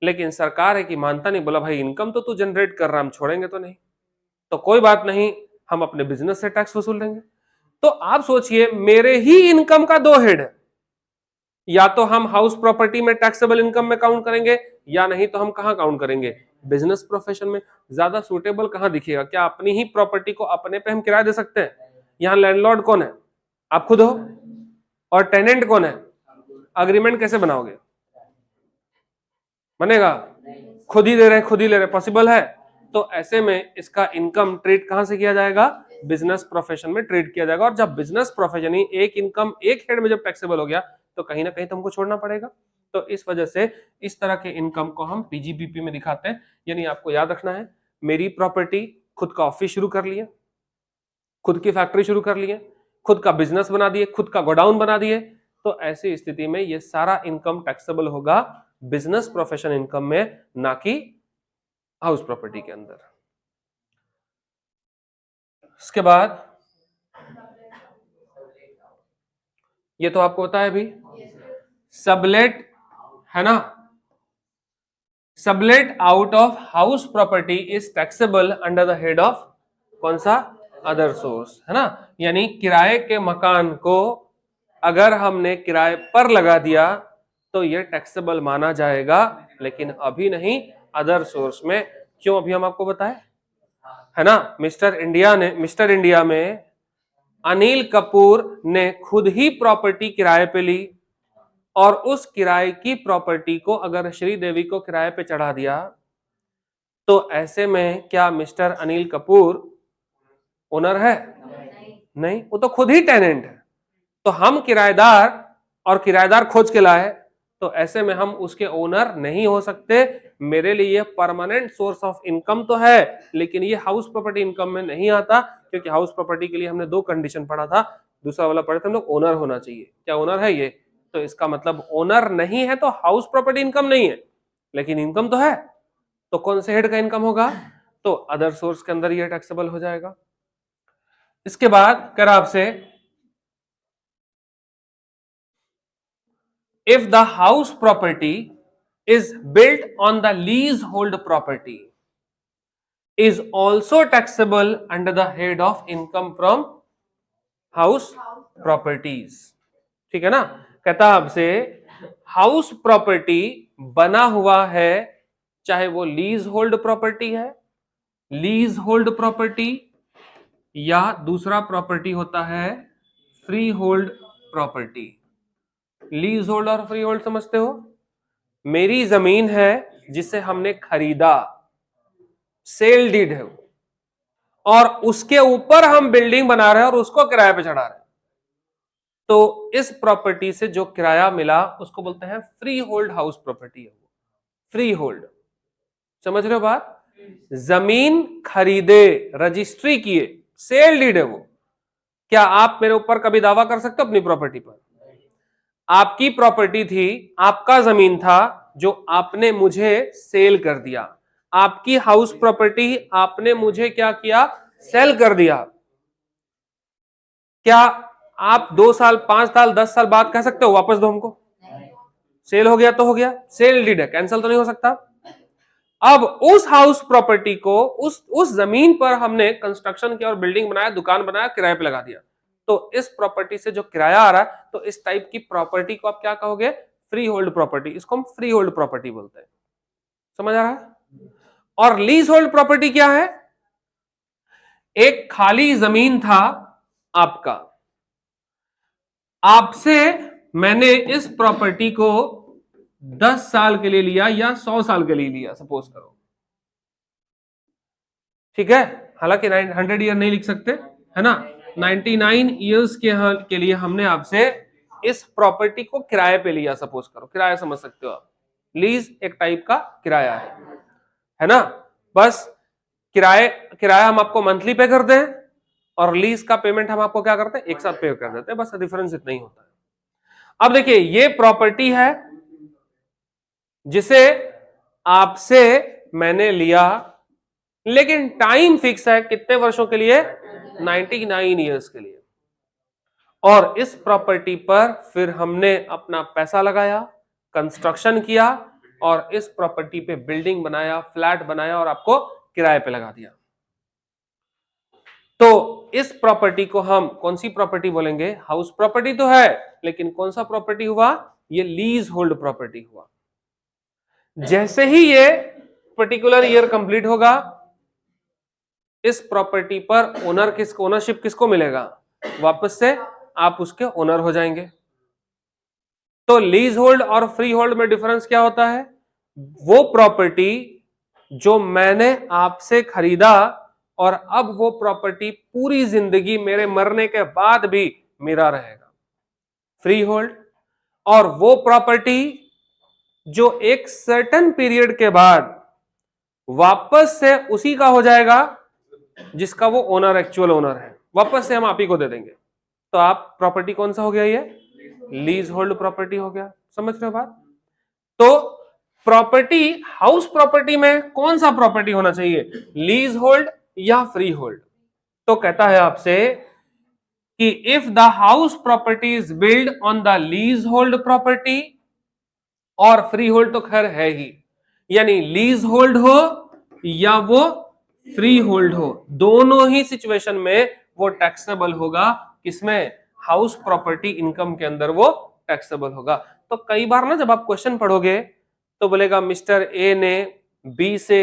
लेकिन सरकार है कि मानता नहीं, बोला भाई इनकम तो तू जनरेट कर रहा, हम छोड़ेंगे तो नहीं, तो कोई बात नहीं, हम अपने बिजनेस से टैक्स वसूल लेंगे। तो आप सोचिए मेरे ही इनकम का दो हेड है, या तो हम हाउस प्रॉपर्टी में टैक्सेबल इनकम में काउंट करेंगे, या नहीं तो हम कहां काउंट करेंगे, बिजनेस प्रोफेशन में। ज्यादा सुटेबल कहां दिखेगा, क्या अपनी ही प्रॉपर्टी को अपने पे हम किराया दे सकते हैं? यहां लैंडलॉर्ड कौन है, आप खुद हो, और टेनेंट कौन है, अग्रीमेंट कैसे बनाओगे, बनेगा? खुद ही दे रहे, खुद ही ले रहे, पॉसिबल है? तो ऐसे में इसका इनकम ट्रीट कहां से किया जाएगा, बिजनेस प्रोफेशन में ट्रीट किया जाएगा। और जब बिजनेस प्रोफेशन ही एक इनकम एक हेड में जब टैक्सेबल हो गया, तो कहीं ना कहीं तुमको छोड़ना पड़ेगा। तो इस वजह से इस तरह के इनकम को हम पीजीबीपी में दिखाते हैं। यानी आपको याद रखना है, मेरी प्रॉपर्टी, खुद का ऑफिस शुरू कर लिए, खुद की फैक्ट्री शुरू कर लिए, खुद का बिजनेस बना दिए, खुद का गोडाउन बना दिए, तो ऐसी स्थिति में ये सारा इनकम टैक्सेबल होगा बिजनेस प्रोफेशन इनकम में, ना कि हाउस प्रॉपर्टी के अंदर। इसके बाद ये तो आपको पता है भी, सबलेट, है ना, sublet out of house property is taxable under the head of कौन सा, अदर सोर्स, है ना। यानी किराए के मकान को अगर हमने किराए पर लगा दिया तो ये टैक्सेबल माना जाएगा, लेकिन अभी नहीं, अदर सोर्स में। क्यों, अभी हम आपको बताएं, है ना, मिस्टर इंडिया में अनिल कपूर ने खुद ही प्रॉपर्टी किराए पे ली, और उस किराए की प्रॉपर्टी को अगर श्रीदेवी को किराए पे चढ़ा दिया, तो ऐसे में क्या मिस्टर अनिल कपूर ओनर है? नहीं, वो तो खुद ही टेनेंट है। तो हम किराएदार, और किराएदार खोज के लाए, तो ऐसे में हम उसके ओनर नहीं हो सकते। मेरे लिए परमानेंट सोर्स ऑफ इनकम तो है, लेकिन ये हाउस प्रॉपर्टी इनकम में नहीं आता, क्योंकि हाउस प्रॉपर्टी के लिए हमने दो कंडीशन पढ़ा था, दूसरा वाला पढ़े थे हम लोग, ओनर होना चाहिए। क्या ओनर है ये? तो इसका मतलब ओनर नहीं है तो हाउस प्रॉपर्टी इनकम नहीं है, लेकिन इनकम तो है। तो कौन से हेड का इनकम होगा? तो अदर सोर्स के अंदर ये टैक्सेबल हो जाएगा। इसके बाद कह रहा आपसे, if the house property is built on the leasehold property is also taxable under the head of income from house properties, ठीक है ना। कहता आपसे हाउस प्रॉपर्टी बना हुआ है, चाहे वो लीज होल्ड प्रॉपर्टी है, लीज होल्ड प्रॉपर्टी, या दूसरा प्रॉपर्टी होता है free hold property. Lease hold और फ्री होल्ड समझते हो? मेरी जमीन है जिसे हमने खरीदा, सेल डीड है वो, और उसके ऊपर हम बिल्डिंग बना रहे हैं और उसको किराए पे चढ़ा रहे हैं, तो इस प्रॉपर्टी से जो किराया मिला उसको बोलते हैं फ्री होल्ड हाउस प्रॉपर्टी है वो। Free hold. समझ रहे हो बात? जमीन खरीदे, रजिस्ट्री किए, सेल डीड है वो। क्या आप मेरे ऊपर कभी दावा कर सकते हो अपनी प्रॉपर्टी पर? आपकी प्रॉपर्टी थी, आपका जमीन था, जो आपने मुझे सेल कर दिया। आपकी हाउस प्रॉपर्टी आपने मुझे क्या किया? सेल कर दिया। क्या आप 2 साल, 5 साल, 10 साल बाद कह सकते हो वापस दो हमको? सेल हो गया तो हो गया, सेल डीड है, कैंसिल तो नहीं हो सकता। अब उस हाउस प्रॉपर्टी को, उस जमीन पर हमने कंस्ट्रक्शन किया और बिल्डिंग बनाया, दुकान बनाया, किराए पे लगा दिया। तो इस प्रॉपर्टी से जो किराया आ रहा है, तो इस टाइप की प्रॉपर्टी को आप क्या कहोगे? Free hold property. इसको हम फ्री होल्ड प्रॉपर्टी बोलते हैं। समझ आ रहा है? और लीज होल्ड प्रॉपर्टी क्या है? एक खाली जमीन था आपका, आपसे मैंने इस प्रॉपर्टी को 10 साल के लिए लिया या 100 साल के लिए लिया, सपोज करो, ठीक है। हालांकि 100 ईयर नहीं लिख सकते, है ना। 99 ईयर्स के लिए हमने आपसे इस प्रॉपर्टी को किराए पे लिया, सपोज करो। किराया समझ सकते हो आप, लीज एक टाइप का किराया है ना। बस किराया हम आपको मंथली पे करते हैं और लीज का पेमेंट हम आपको क्या करते हैं? एक साथ पे कर देते हैं। बस डिफरेंस इतना ही होता है। अब देखिए, ये प्रॉपर्टी है जिसे आपसे मैंने लिया, लेकिन टाइम फिक्स है कितने वर्षों के लिए? 99 ईयर्स के लिए। और इस प्रॉपर्टी पर फिर हमने अपना पैसा लगाया, कंस्ट्रक्शन किया और इस प्रॉपर्टी पे बिल्डिंग बनाया, फ्लैट बनाया और आपको किराए पे लगा दिया। तो इस प्रॉपर्टी को हम कौन सी प्रॉपर्टी बोलेंगे? हाउस प्रॉपर्टी तो है, लेकिन कौन सा प्रॉपर्टी हुआ? ये लीज होल्ड प्रॉपर्टी हुआ। जैसे ही ये पर्टिकुलर ईयर कंप्लीट होगा, इस प्रॉपर्टी पर ओनरशिप किसको मिलेगा? वापस से आप उसके ओनर हो जाएंगे। तो लीज होल्ड और फ्री होल्ड में डिफरेंस क्या होता है? वो प्रॉपर्टी जो मैंने आपसे खरीदा और अब वो प्रॉपर्टी पूरी जिंदगी मेरे मरने के बाद भी मेरा रहेगा, फ्री होल्ड। और वो प्रॉपर्टी जो एक सर्टेन पीरियड के बाद वापस से उसी का हो जाएगा जिसका वो ओनर, एक्चुअल ओनर है, वापस से हम आप ही को दे देंगे। तो आप प्रॉपर्टी कौन सा हो गया? ये लीज होल्ड प्रॉपर्टी हो गया। समझ रहे हो बात? तो प्रॉपर्टी, हाउस प्रॉपर्टी में कौन सा प्रॉपर्टी होना चाहिए? लीज होल्ड या फ्री होल्ड? तो कहता है आपसे कि if the house property is build on the lease hold property, और फ्री होल्ड तो खैर है ही, यानी लीज होल्ड हो या वो फ्री होल्ड हो, दोनों ही सिचुएशन में वो टैक्सेबल होगा। किसमें? हाउस प्रॉपर्टी इनकम के अंदर वो टैक्सेबल होगा। तो कई बार ना जब आप क्वेश्चन पढ़ोगे तो बोलेगा मिस्टर ए ने बी से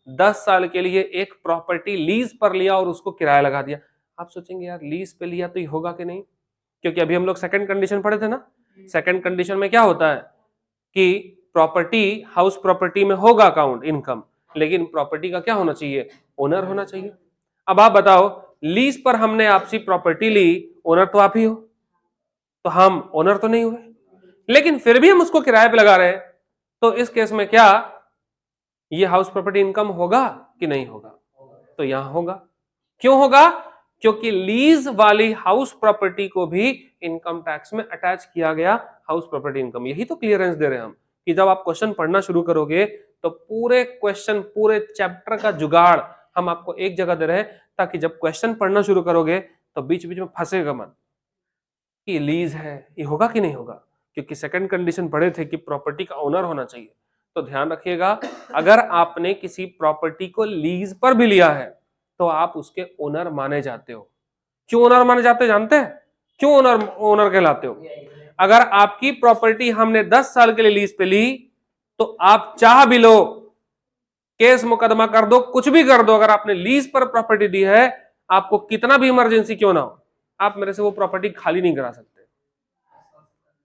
10 साल के लिए एक प्रॉपर्टी लीज पर लिया और उसको किराया लगा दिया। आप सोचेंगे यार लीज पे लिया तो ये होगा कि नहीं, क्योंकि अभी हम लोग सेकंड कंडीशन पढ़े थे ना। सेकंड कंडीशन में क्या होता है कि प्रॉपर्टी, हाउस प्रॉपर्टी में होगा अकाउंट इनकम, लेकिन प्रॉपर्टी का क्या होना चाहिए? ओनर होना चाहिए। अब आप बताओ, लीज पर हमने आपसी प्रॉपर्टी ली, ओनर तो आप ही हो, तो हम ओनर तो नहीं हुए, लेकिन फिर भी हम उसको किराए पे लगा रहे हैं। तो इस केस में क्या ये हाउस प्रॉपर्टी इनकम होगा कि नहीं होगा? तो यहां होगा। क्यों होगा? क्योंकि लीज वाली हाउस प्रॉपर्टी को भी इनकम टैक्स में अटैच किया गया हाउस प्रॉपर्टी इनकम। यही तो क्लियरेंस दे रहे हैं हम कि जब आप क्वेश्चन पढ़ना शुरू करोगे तो पूरे क्वेश्चन, पूरे चैप्टर का जुगाड़ हम आपको एक जगह दे रहे हैं, ताकि जब क्वेश्चन पढ़ना शुरू करोगे तो बीच बीच में फंसेगा मत कि लीज है, ये होगा कि नहीं होगा। क्योंकि सेकंड कंडीशन पढ़े थे कि प्रॉपर्टी का ओनर होना चाहिए। तो ध्यान रखिएगा, अगर आपने किसी प्रॉपर्टी को लीज पर भी लिया है तो आप उसके ओनर माने जाते हो। क्यों ओनर माने जाते हो जानते हैं? क्यों ओनर कहलाते हो? अगर आपकी प्रॉपर्टी हमने 10 साल के लिए लीज पे ली, तो आप चाह भी लो, केस मुकदमा कर दो, कुछ भी कर दो, अगर आपने लीज पर प्रॉपर्टी दी है, आपको कितना भी इमरजेंसी क्यों ना हो, आप मेरे से वो प्रॉपर्टी खाली नहीं करा सकते,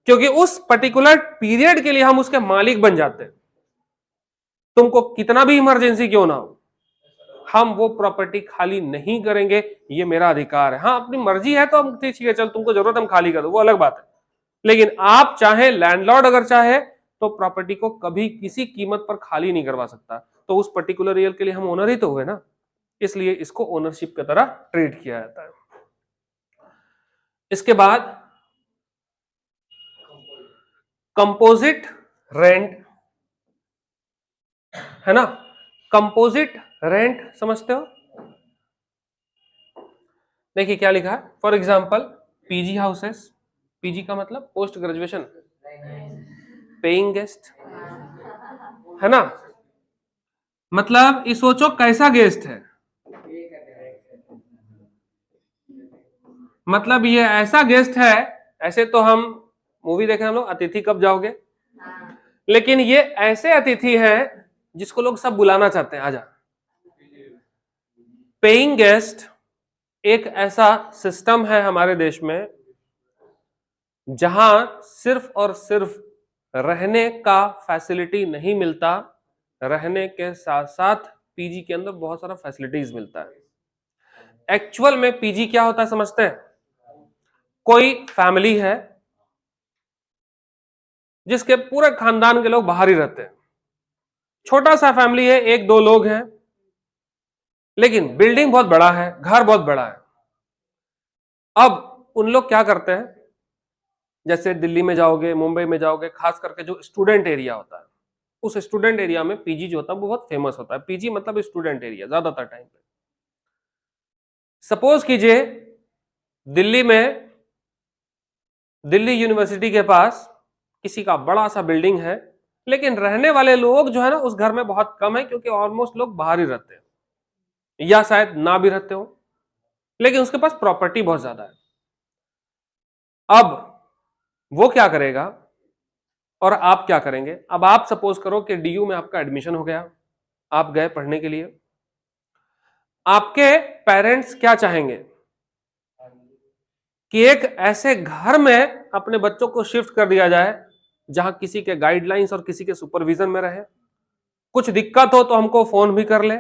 क्योंकि उस पर्टिकुलर पीरियड के लिए हम उसके मालिक बन जाते हैं। तुमको कितना भी इमरजेंसी क्यों ना हो, हम वो प्रॉपर्टी खाली नहीं करेंगे, ये मेरा अधिकार है। हाँ, अपनी मर्जी है तो हम ठीक है, चल तुमको जरूरत हम खाली कर दो, वो अलग बात है। लेकिन आप चाहे, लैंडलॉर्ड अगर चाहे तो प्रॉपर्टी को कभी किसी कीमत पर खाली नहीं करवा सकता। तो उस पर्टिकुलर ईयर के लिए हम ओनर ही तो हुए ना, इसलिए इसको ओनरशिप की तरह ट्रीट किया जाता है। इसके बाद कंपोजिट रेंट है ना, कंपोजिट रेंट समझते हो? देखिए क्या लिखा है, for example PG houses, PG का मतलब पोस्ट ग्रेजुएशन पेइंग गेस्ट है ना, मतलब ये सोचो कैसा गेस्ट है, मतलब ये ऐसा गेस्ट है, ऐसे तो हम मूवी देखे हम लोग अतिथि कब जाओगे, लेकिन ये ऐसे अतिथि हैं जिसको लोग सब बुलाना चाहते हैं, आजा। पेइंग गेस्ट एक ऐसा सिस्टम है हमारे देश में जहां सिर्फ और सिर्फ रहने का फैसिलिटी नहीं मिलता, रहने के साथ साथ पीजी के अंदर बहुत सारा फैसिलिटीज मिलता है। एक्चुअल में पीजी क्या होता है समझते हैं? कोई फैमिली है जिसके पूरे खानदान के लोग बाहर ही रहते हैं, छोटा सा फैमिली है, एक दो लोग हैं, लेकिन बिल्डिंग बहुत बड़ा है, घर बहुत बड़ा है। अब उन लोग क्या करते हैं, जैसे दिल्ली में जाओगे, मुंबई में जाओगे, खास करके जो स्टूडेंट एरिया होता है, उस स्टूडेंट एरिया में पीजी जो होता है वो बहुत फेमस होता है। पीजी मतलब स्टूडेंट एरिया ज्यादातर टाइम पे। सपोज कीजिए दिल्ली में, दिल्ली यूनिवर्सिटी के पास किसी का बड़ा सा बिल्डिंग है, लेकिन रहने वाले लोग जो है ना उस घर में बहुत कम है, क्योंकि ऑलमोस्ट लोग बाहर ही रहते हैं या शायद ना भी रहते हो, लेकिन उसके पास प्रॉपर्टी बहुत ज्यादा है। अब वो क्या करेगा और आप क्या करेंगे? अब आप सपोज करो कि डीयू में आपका एडमिशन हो गया, आप गए पढ़ने के लिए, आपके पेरेंट्स क्या चाहेंगे कि एक ऐसे घर में अपने बच्चों को शिफ्ट कर दिया जाए जहां किसी के गाइडलाइंस और किसी के सुपरविजन में रहे, कुछ दिक्कत हो तो हमको फोन भी कर ले,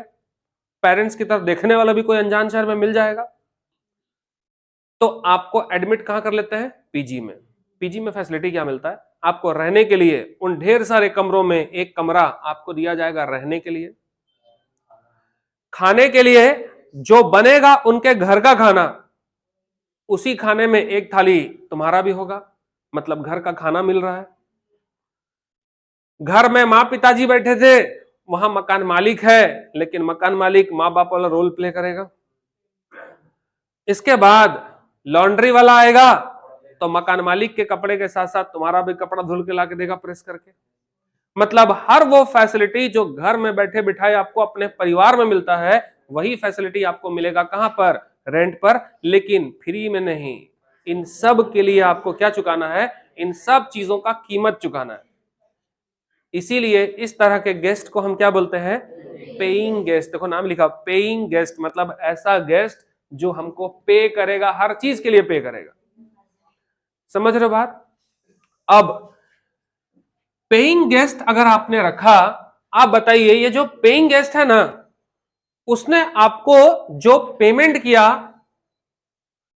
पेरेंट्स की तरफ देखने वाला भी कोई अनजान शहर में मिल जाएगा। तो आपको एडमिट कहां कर लेते हैं? पीजी में। पीजी में फैसिलिटी क्या मिलता है? आपको रहने के लिए उन ढेर सारे कमरों में एक कमरा आपको दिया जाएगा रहने के लिए, खाने के लिए जो बनेगा उनके घर का खाना, उसी खाने में एक थाली तुम्हारा भी होगा, मतलब घर का खाना मिल रहा है। घर में माँ पिताजी बैठे थे, वहां मकान मालिक है, लेकिन मकान मालिक माँ बाप वाला रोल प्ले करेगा। इसके बाद लॉन्ड्री वाला आएगा तो मकान मालिक के कपड़े के साथ साथ तुम्हारा भी कपड़ा धुल के लाके देगा प्रेस करके। मतलब हर वो फैसिलिटी जो घर में बैठे बिठाए आपको अपने परिवार में मिलता है, वही फैसिलिटी आपको मिलेगा कहां पर? रेंट पर, लेकिन फ्री में नहीं। इन सब के लिए आपको क्या चुकाना है? इन सब चीजों का कीमत चुकाना है। इसीलिए इस तरह के गेस्ट को हम क्या बोलते हैं? Paying guest. देखो नाम लिखा, पेइंग गेस्ट, मतलब ऐसा गेस्ट जो हमको पे करेगा, हर चीज के लिए पे करेगा। समझ रहे हो बात? अब पेइंग गेस्ट अगर आपने रखा, आप बताइए ये जो पेइंग गेस्ट है ना, उसने आपको जो पेमेंट किया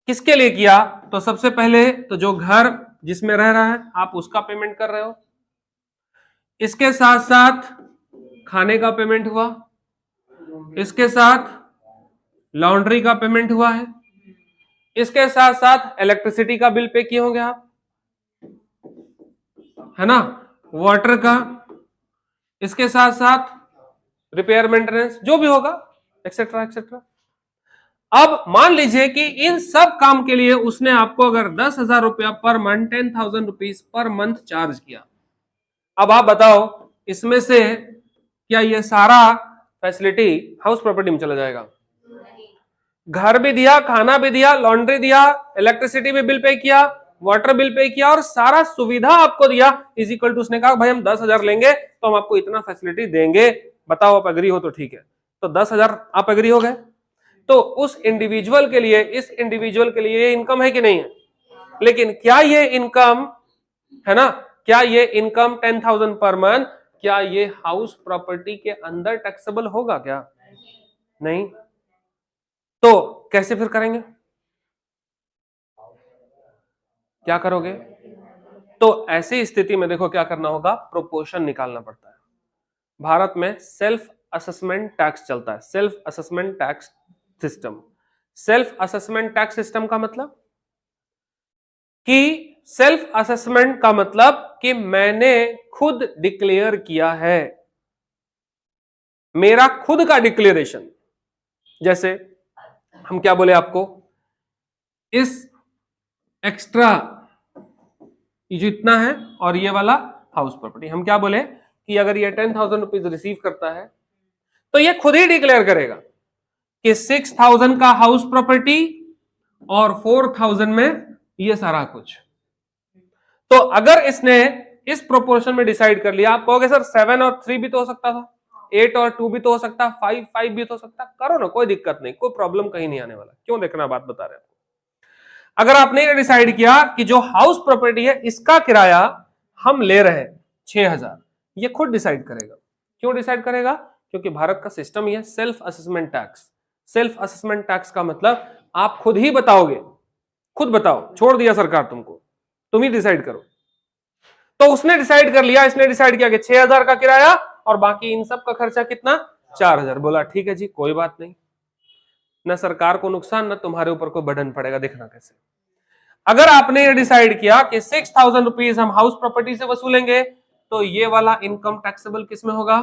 किसके लिए किया? तो सबसे पहले तो जो घर जिसमें रह रहा है आप उसका पेमेंट कर रहे हो, इसके साथ साथ खाने का पेमेंट हुआ, इसके साथ लॉन्ड्री का पेमेंट हुआ है, इसके साथ साथ इलेक्ट्रिसिटी का बिल पे किए होंगे आप, है ना, वाटर का, इसके साथ साथ रिपेयर मेंटेनेंस जो भी होगा, एक्सेट्रा एक्सेट्रा। अब मान लीजिए कि इन सब काम के लिए उसने आपको अगर 10,000 रुपया per month, 10,000 rupees per month charge किया। अब आप बताओ इसमें से क्या ये सारा फैसिलिटी हाउस प्रॉपर्टी में चला जाएगा? घर भी दिया, खाना भी दिया, लॉन्ड्री दिया, इलेक्ट्रिसिटी भी बिल पे किया, वाटर बिल पे किया और सारा सुविधा आपको दिया, इज इक्वल टू उसने कहा भाई हम 10,000 लेंगे तो हम आपको इतना फैसिलिटी देंगे, बताओ आप एग्री हो तो ठीक है। तो 10,000 आप एग्री हो गए, तो उस इंडिविजुअल के लिए, इस इंडिविजुअल के लिए इनकम है कि नहीं है? लेकिन क्या ये इनकम है ना, क्या ये इनकम 10,000 पर मंथ, क्या ये हाउस प्रॉपर्टी के अंदर टैक्सेबल होगा? क्या नहीं। तो कैसे फिर करेंगे? क्या करोगे? तो ऐसी स्थिति में देखो क्या करना होगा, प्रोपोर्शन निकालना पड़ता है। भारत में सेल्फ असेसमेंट टैक्स चलता है, self assessment tax system. Self assessment tax system का मतलब कि सेल्फ असेसमेंट का मतलब कि मैंने खुद डिक्लेयर किया है, मेरा खुद का डिक्लेरेशन। जैसे हम क्या बोले आपको, इस एक्स्ट्रा ये जो इतना है और ये वाला हाउस प्रॉपर्टी, हम क्या बोले कि अगर ये 10,000 रुपीज रिसीव करता है तो ये खुद ही डिक्लेयर करेगा कि 6,000 का हाउस प्रॉपर्टी और 4,000 में ये सारा कुछ। तो अगर इसने इस प्रोपोर्शन में डिसाइड कर लिया, आप कहोगे सर 7 और 3 भी तो हो सकता था, 8 और 2 भी तो हो सकता, 5 भी तो हो सकता, करो ना, कोई दिक्कत नहीं, कोई प्रॉब्लम कहीं नहीं आने वाला। क्यों देखना, बात बता रहे हैं। अगर आपने डिसाइड किया कि जो हाउस प्रॉपर्टी है इसका किराया हम ले रहे हैं 6,000, ये खुद डिसाइड करेगा। क्यों डिसाइड करेगा? क्योंकि भारत का सिस्टम ये self assessment tax. Self assessment tax का मतलब आप खुद ही बताओगे, खुद बताओ, छोड़ दिया सरकार तुमको, तुम ही डिसाइड करो। तो उसने डिसाइड कर लिया, इसने डिसाइड किया कि 6,000 का किराया और बाकी इन सब का खर्चा कितना, 4,000। बोला ठीक है जी, कोई बात नहीं, न सरकार को नुकसान न तुम्हारे ऊपर कोई बर्डन पड़ेगा। देखना कैसे, अगर आपने ये डिसाइड किया कि 6,000 रुपीज हम हाउस प्रॉपर्टी से वसूलेंगे, तो ये वाला इनकम टैक्सेबल किस में होगा,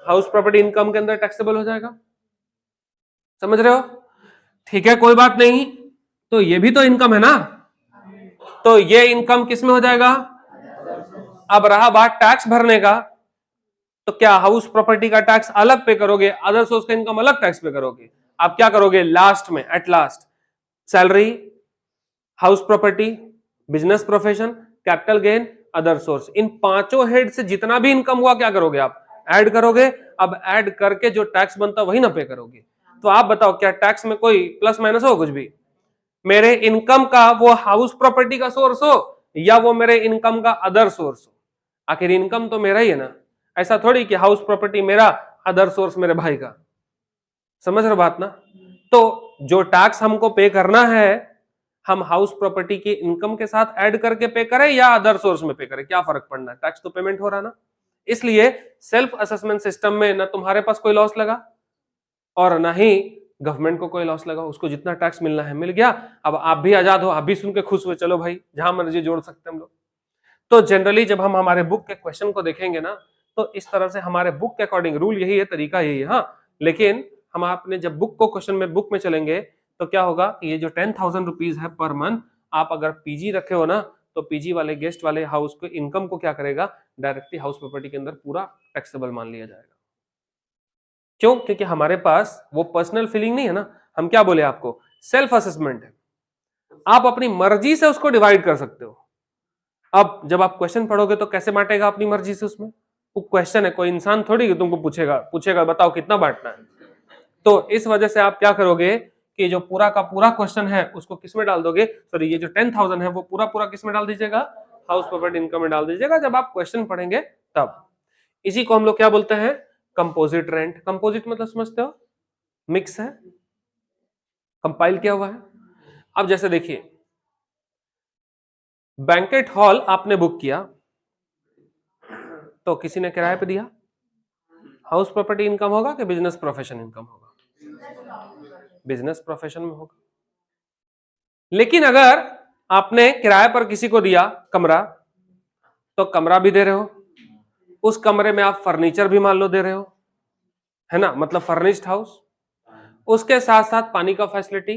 हाउस प्रॉपर्टी इनकम के अंदर टैक्सेबल हो जाएगा। समझ रहे हो? ठीक है, कोई बात नहीं, तो ये भी तो इनकम है ना, तो ये इनकम किस में हो जाएगा। अब रहा बात टैक्स भरने का, तो क्या हाउस प्रॉपर्टी का टैक्स अलग पे करोगे, अदर सोर्स का इनकम अलग टैक्स पे करोगे? आप क्या करोगे लास्ट में, at last, salary, house property, business profession, capital gain, other source, इन पांचों हेड से जितना भी इनकम हुआ क्या करोगे आप, ऐड करोगे। अब ऐड करके जो टैक्स बनता वही ना पे करोगे। तो आप बताओ क्या टैक्स में कोई प्लस माइनस हो कुछ भी? मेरे इनकम का वो हाउस प्रॉपर्टी का सोर्स हो या वो मेरे इनकम का अदर सोर्स हो, आखिर इनकम तो मेरा ही है ना। ऐसा थोड़ी कि हाउस प्रॉपर्टी मेरा, अदर सोर्स मेरे भाई का। समझ रहे बात ना? तो जो टैक्स हमको पे करना है, हम हाउस प्रॉपर्टी की इनकम के साथ ऐड करके पे करें या अदर सोर्स में पे करें, क्या फर्क पड़ना है, टैक्स तो पेमेंट हो रहा ना। इसलिए सेल्फ असेसमेंट सिस्टम में ना तुम्हारे पास कोई लॉस लगा और ना ही गवर्नमेंट को कोई लॉस लगा, उसको जितना टैक्स मिलना है मिल गया। अब आप भी आजाद हो, आप भी सुन के खुश हुए, चलो भाई जहां मर्जी जोड़ सकते हैं हम लोग। तो जनरली जब हम हमारे बुक के क्वेश्चन को देखेंगे ना, तो इस तरह से हमारे बुक के अकॉर्डिंग रूल यही है, तरीका यही है। हाँ, लेकिन हम आपने जब बुक को क्वेश्चन में बुक में चलेंगे तो क्या होगा कि ये जो 10,000 रुपीज है पर मंथ, आप अगर पीजी रखे हो ना, तो पीजी वाले गेस्ट वाले हाउस को इनकम को क्या करेगा, डायरेक्टली हाउस प्रॉपर्टी के अंदर पूरा टैक्सेबल मान लिया जाएगा। क्यों? क्योंकि हमारे पास वो पर्सनल फीलिंग नहीं है ना। हम क्या बोले आपको, सेल्फ असेसमेंट है, आप अपनी मर्जी से उसको डिवाइड कर सकते हो। अब जब आप क्वेश्चन पढ़ोगे तो कैसे बांटेगा अपनी मर्जी से, उसमें वो क्वेश्चन है, कोई इंसान थोड़ी तुमको पूछेगा बताओ कितना बांटना है। तो इस वजह से आप क्या करोगे कि जो पूरा का पूरा क्वेश्चन है उसको किस में डाल दोगे, सॉरी ये जो 10,000 है वो पूरा पूरा किस में डाल दीजिएगा, हाउस प्रॉपर्टी इनकम में डाल दीजिएगा जब आप क्वेश्चन पढ़ेंगे तब। इसी को हम लोग क्या बोलते हैं, कंपोजिट रेंट। कंपोजिट मतलब समझते हो, मिक्स है, कंपाइल किया हुआ है। अब जैसे देखिए, बैंकेट हॉल आपने बुक किया तो किसी ने किराए पे दिया, हाउस प्रॉपर्टी इनकम होगा कि बिजनेस प्रोफेशन इनकम होगा, बिजनेस प्रोफेशन में होगा। लेकिन अगर आपने किराए पर किसी को दिया कमरा, तो कमरा भी दे रहे हो, उस कमरे में आप फर्नीचर भी मान लो दे रहे हो, है ना, मतलब फर्निश्ड हाउस। उसके साथ साथ पानी का फैसिलिटी,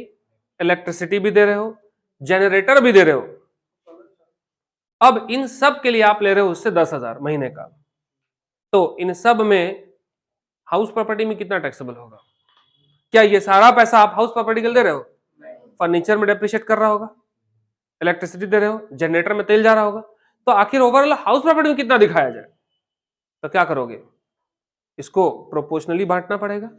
इलेक्ट्रिसिटी भी दे रहे हो, जनरेटर भी दे रहे हो। अब इन सब के लिए आप ले रहे हो उससे 10,000 महीने का, तो इन सब में हाउस प्रॉपर्टी में कितना टैक्सेबल होगा? क्या ये सारा पैसा आप हाउस प्रॉपर्टी के लिए दे रहे हो? फर्नीचर में डेप्रिशिएट कर रहा होगा, इलेक्ट्रिसिटी दे रहे हो, जनरेटर में तेल जा रहा होगा, तो आखिर ओवरऑल हाउस प्रॉपर्टी में कितना दिखाया जाए? तो क्या करोगे, इसको प्रोपोर्शनली बांटना पड़ेगा।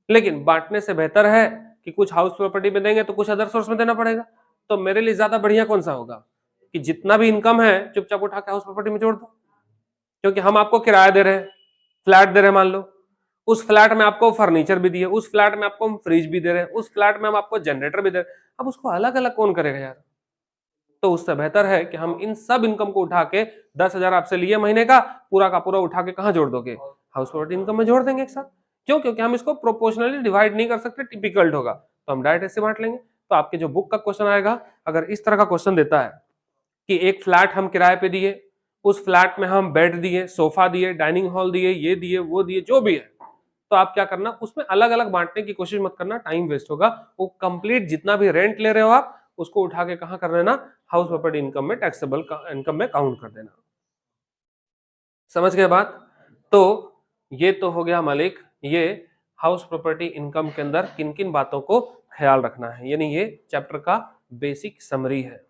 लेकिन बांटने से बेहतर है कि कुछ हाउस प्रॉपर्टी में देंगे तो कुछ अदर सोर्स में देना पड़ेगा। तो मेरे लिए ज्यादा बढ़िया कौन सा होगा कि जितना भी इनकम है चुपचाप उठा के हाउस प्रॉपर्टी में जोड़ दो, क्योंकि हम आपको किराया दे रहे हैं, फ्लैट दे रहे हैं, मान लो उस फ्लैट में आपको फर्नीचर भी दिए, उस फ्लैट में आपको हम फ्रिज भी दे रहे हैं, उस फ्लैट में हम आपको जनरेटर भी दे रहे हैं। अब उसको अलग अलग कौन करेगा यार? तो उससे बेहतर है कि हम इन सब इनकम को उठा के 10,000 आपसे लिए महीने का, पूरा का पूरा उठा के कहाँ जोड़ दोगे? हाउस प्रॉपर्टी इनकम में जोड़ देंगे एक साथ। क्यों? क्योंकि हम इसको प्रोपोर्शनली डिवाइड नहीं कर सकते, टिपिकल होगा, तो हम डायरेक्ट ऐसे बांट लेंगे। तो आपके जो बुक का क्वेश्चन आएगा, अगर इस तरह का क्वेश्चन देता है कि एक फ्लैट हम किराए पे दिए, उस फ्लैट में हम बेड दिए, सोफा दिए, डाइनिंग हॉल दिए, ये दिए, वो दिए, जो भी है, तो आप क्या करना, उसमें अलग अलग बांटने की कोशिश मत करना, टाइम वेस्ट होगा। वो कंप्लीट जितना भी रेंट ले रहे हो आप, उसको उठा के कहां कर देना, हाउस प्रॉपर्टी इनकम में, टैक्सेबल इनकम में काउंट कर देना। समझ गए बात? तो ये तो हो गया मालिक, ये हाउस प्रॉपर्टी इनकम के अंदर किन किन बातों को ख्याल रखना है, यानी ये चैप्टर का बेसिक समरी है।